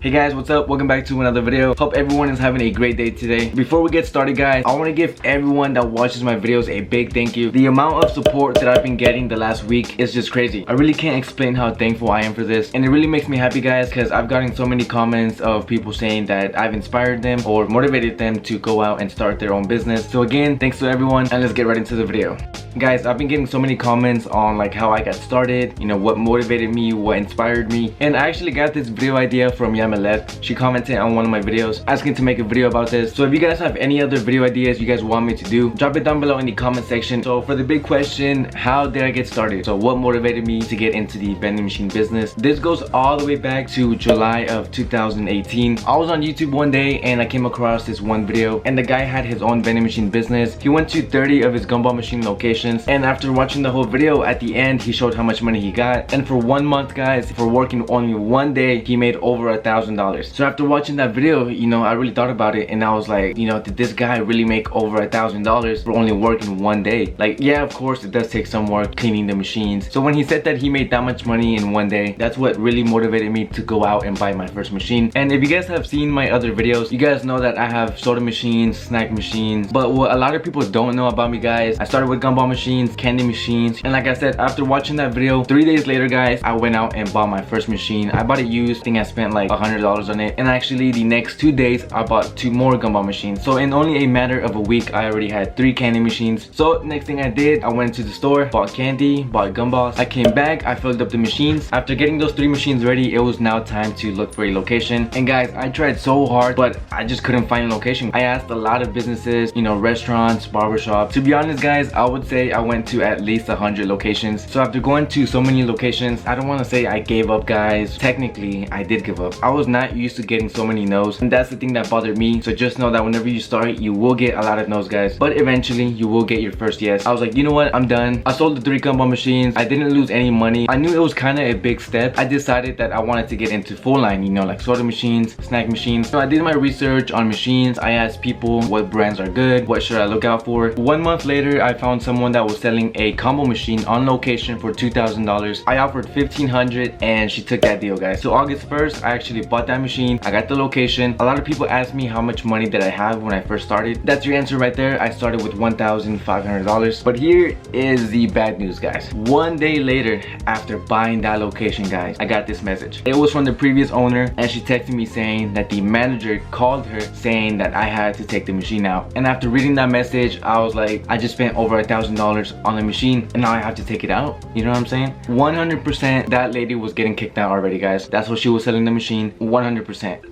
Hey guys, what's up? Welcome back to another video. Hope everyone is having a great day today. Before we get started guys, I want to give everyone that watches my videos a big thank you. The amount of support that I've been getting the last week is just crazy. I really can't explain how thankful I am for this, and it really makes me happy guys, because I've gotten so many comments of people saying that I've inspired them or motivated them to go out and start their own business. So again, thanks to everyone, and let's get right into the video. Guys, I've been getting so many comments on like how I got started, you know, what motivated me, what inspired me, and I actually got this video idea from Jaime. She commented on one of my videos asking to make a video about this. So if you guys have any other video ideas you guys want me to do, drop it down below in the comment section. So for the big question, how did I get started? So what motivated me to get into the vending machine business? This goes all the way back to July of 2018. I was on YouTube one day and I came across this one video, and the guy had his own vending machine business. He went to 30 of his gumball machine locations, and after watching the whole video, at the end he showed how much money he got. And for 1 month guys, for working only one day, he made over $1,000. So after watching that video, you know, I really thought about it, and I was like, you know, did this guy really make over $1,000 for only working one day? Like, yeah, of course it does take some work cleaning the machines. So when he said that he made that much money in one day, that's what really motivated me to go out and buy my first machine. And if you guys have seen my other videos, you guys know that I have soda machines, snack machines, but what a lot of people don't know about me guys, I started with gumball machines, candy machines, and like I said, after watching that video, 3 days later guys, I went out and bought my first machine. I bought it used. I think I spent like $100 on it, and actually the next 2 days I bought 2 more gumball machines. So in only a matter of a week, I already had 3 candy machines. So next thing I did, I went to the store, bought candy, bought gumballs. I came back, I filled up the machines. After getting those 3 machines ready, it was now time to look for a location. And guys, I tried so hard, but I just couldn't find a location. I asked a lot of businesses, you know, restaurants, barbershops. To be honest guys, I would say I went to at least 100 locations. So after going to so many locations, I don't want to say I gave up guys. Technically I did give up. I was not used to getting so many no's, and that's the thing that bothered me. So just know that whenever you start, you will get a lot of no's guys, but eventually you will get your first yes. I was like, you know what, I'm done. I sold the 3 gumball machines. I didn't lose any money. I knew it was kind of a big step. I decided that I wanted to get into full line, you know, like soda machines, snack machines. So I did my research on machines. I asked people what brands are good, what should I look out for. 1 month later, I found someone that was selling a combo machine on location for $2,000. I offered $1,500 and she took that deal guys. So August 1st, I actually bought that machine. I got the location. A lot of people ask me how much money did I have when I first started. That's your answer right there. I started with $1,500. But here is the bad news guys. 1 day later, after buying that location guys, I got this message. It was from the previous owner, and she texted me saying that the manager called her saying that I had to take the machine out. And after reading that message, I was like, I just spent over $1,000 on the machine and now I have to take it out. You know what I'm saying? 100% that lady was getting kicked out already guys. That's what she was selling the machine, 100%.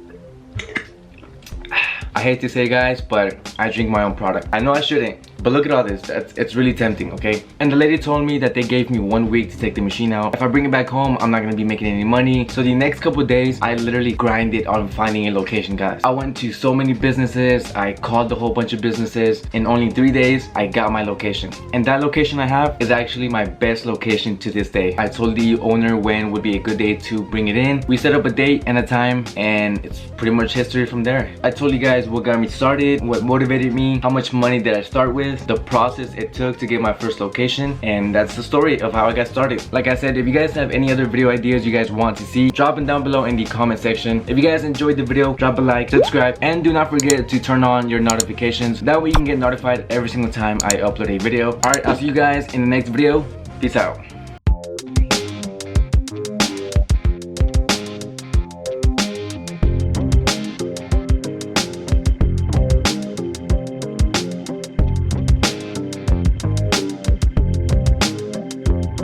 I hate to say guys, but I drink my own product. I know I shouldn't, but look at all this. It's really tempting, okay? And the lady told me that they gave me 1 week to take the machine out. If I bring it back home, I'm not gonna be making any money. So the next couple days, I literally grinded on finding a location, guys. I went to so many businesses. I called a whole bunch of businesses. In only 3 days, I got my location. And that location I have is actually my best location to this day. I told the owner when would be a good day to bring it in. We set up a date and a time, and it's pretty much history from there. I told you guys what got me started, what motivated me, how much money did I start with, the process it took to get my first location, and that's the story of how I got started. Like I said, if you guys have any other video ideas you guys want to see, drop them down below in the comment section. If you guys enjoyed the video, drop a like, subscribe, and do not forget to turn on your notifications. That way you can get notified every single time I upload a video. Alright, I'll see you guys in the next video. Peace out.